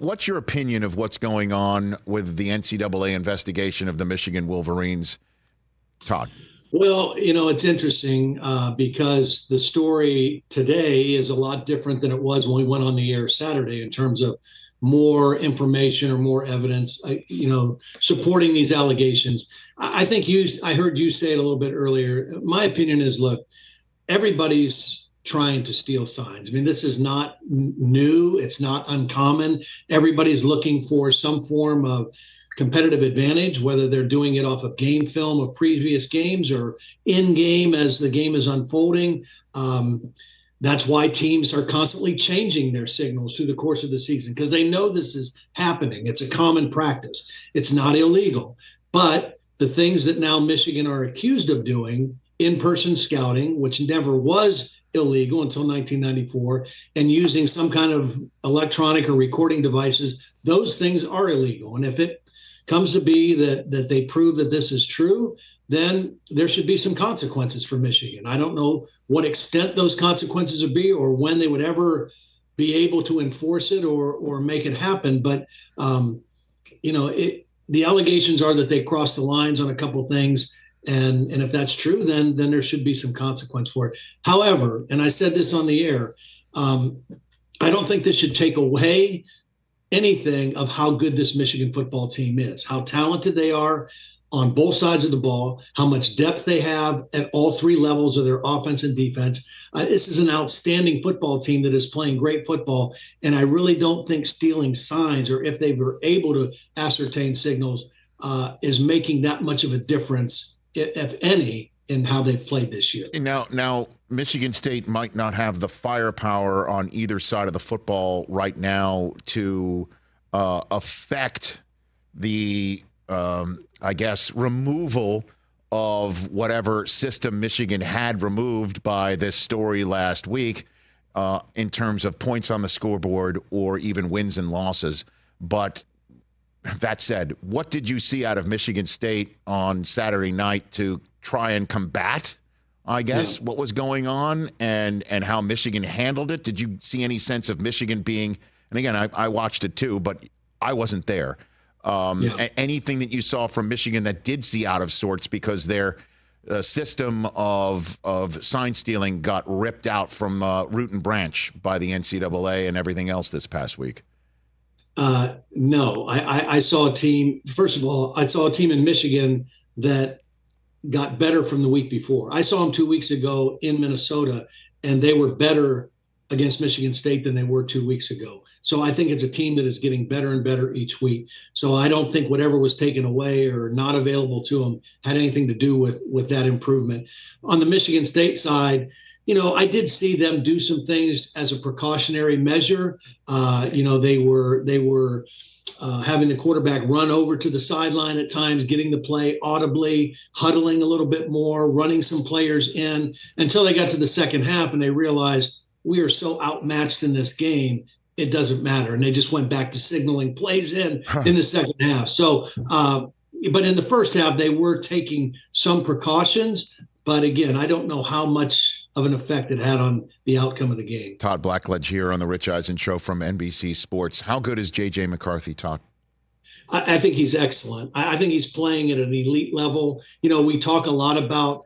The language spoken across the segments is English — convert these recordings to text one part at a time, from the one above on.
what's your opinion of what's going on with the NCAA investigation of the Michigan Wolverines, Todd? Well, it's interesting because the story today is a lot different than it was when we went on the air Saturday in terms of more information or more evidence, supporting these allegations. I think I heard you say it a little bit earlier. My opinion is, look, everybody's trying to steal signs. I mean, this is not new. It's not uncommon. Everybody's looking for some form of competitive advantage, whether they're doing it off of game film of previous games or in game as the game is unfolding. That's why teams are constantly changing their signals through the course of the season, because they know this is happening. It's a common practice. It's not illegal. But the things that now Michigan are accused of doing, in-person scouting, which never was illegal until 1994, and using some kind of electronic or recording devices, those things are illegal. And if it comes to be that they prove that this is true, then there should be some consequences for Michigan. I don't know what extent those consequences would be or when they would ever be able to enforce it or make it happen. But, the allegations are that they crossed the lines on a couple things. And if that's true, then there should be some consequence for it. However, and I said this on the air, I don't think this should take away anything of how good this Michigan football team is, how talented they are on both sides of the ball, how much depth they have at all three levels of their offense and defense. This is an outstanding football team that is playing great football. And I really don't think stealing signs, or if they were able to ascertain signals, is making that much of a difference, if any, in how they've played this year. Now, Michigan State might not have the firepower on either side of the football right now to affect the, removal of whatever system Michigan had removed by this story last week in terms of points on the scoreboard or even wins and losses. But that said, what did you see out of Michigan State on Saturday night to try and combat, what was going on and how Michigan handled it? Did you see any sense of Michigan being, and again, I watched it too, but I wasn't there. Anything that you saw from Michigan that did see out of sorts because their system of sign stealing got ripped out from root and branch by the NCAA and everything else this past week? No, I saw a team. First of all, I saw a team in Michigan that got better from the week before. I saw them 2 weeks ago in Minnesota, and they were better against Michigan State than they were 2 weeks ago. So I think it's a team that is getting better and better each week. So I don't think whatever was taken away or not available to them had anything to do with that improvement. On the Michigan State side, I did see them do some things as a precautionary measure. They were having the quarterback run over to the sideline at times, getting the play audibly, huddling a little bit more, running some players in until they got to the second half and they realized we are so outmatched in this game, it doesn't matter. And they just went back to signaling plays in the second half. So, but in the first half, they were taking some precautions. But again, I don't know how much of an effect it had on the outcome of the game. Todd Blackledge here on the Rich Eisen Show from NBC Sports. How good is J.J. McCarthy, Todd? I think he's excellent. I think he's playing at an elite level. We talk a lot about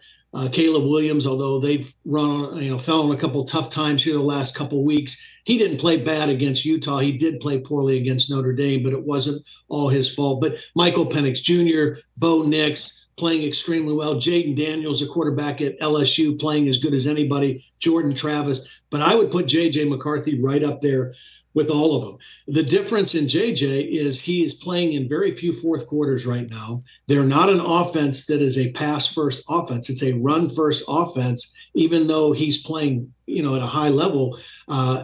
Caleb Williams, although they've fell on a couple of tough times here the last couple of weeks. He didn't play bad against Utah. He did play poorly against Notre Dame, but it wasn't all his fault. But Michael Penix Jr., Bo Nix, playing extremely well. Jaden Daniels, a quarterback at LSU, playing as good as anybody. Jordan Travis. But I would put J.J. McCarthy right up there with all of them. The difference in J.J. is he is playing in very few fourth quarters right now. They're not an offense that is a pass-first offense. It's a run-first offense, even though he's playing at a high level.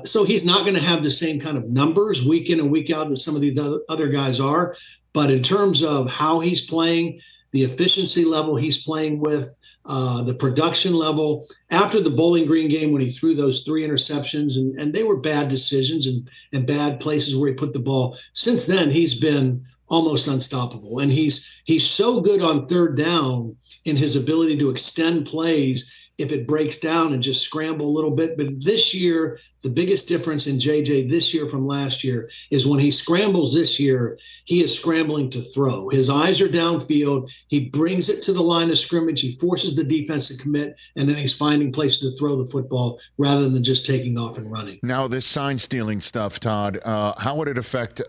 So he's not going to have the same kind of numbers week in and week out that some of the other guys are. But in terms of how he's playing, the efficiency level he's playing with, the production level, after the Bowling Green game when he threw those 3 interceptions, and they were bad decisions and bad places where he put the ball. Since then, he's been almost unstoppable. And he's so good on third down in his ability to extend plays if it breaks down and just scramble a little bit. But this year, the biggest difference in JJ this year from last year is when he scrambles this year, he is scrambling to throw. His eyes are downfield. He brings it to the line of scrimmage. He forces the defense to commit, and then he's finding places to throw the football rather than just taking off and running. Now, this sign stealing stuff, Todd, how would it affect,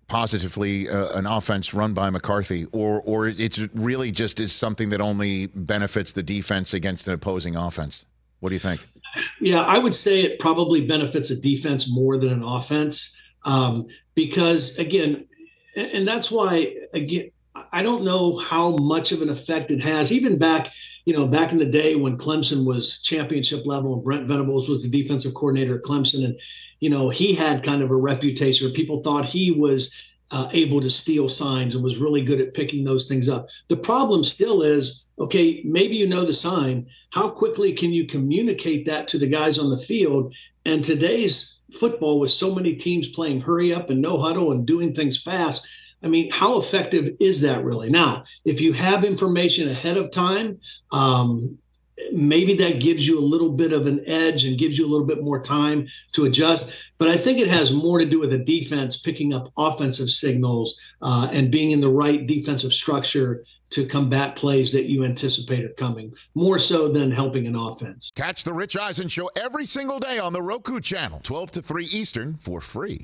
positively an offense run by McCarthy, or it's really just is something that only benefits the defense against an opposing offense? What do you think? Yeah, I would say it probably benefits a defense more than an offense, because again, and that's why, again, I don't know how much of an effect it has. Even back in the day when Clemson was championship level and Brent Venables was the defensive coordinator at Clemson, and he had kind of a reputation. People thought he was able to steal signs and was really good at picking those things up. The problem still is, okay, maybe you know the sign. How quickly can you communicate that to the guys on the field? And today's football, with so many teams playing hurry up and no huddle and doing things fast, I mean, how effective is that really? Now, if you have information ahead of time, maybe that gives you a little bit of an edge and gives you a little bit more time to adjust. But I think it has more to do with the defense picking up offensive signals and being in the right defensive structure to combat plays that you anticipate are coming, more so than helping an offense. Catch the Rich Eisen Show every single day on the Roku channel, 12 to 3 Eastern, for free.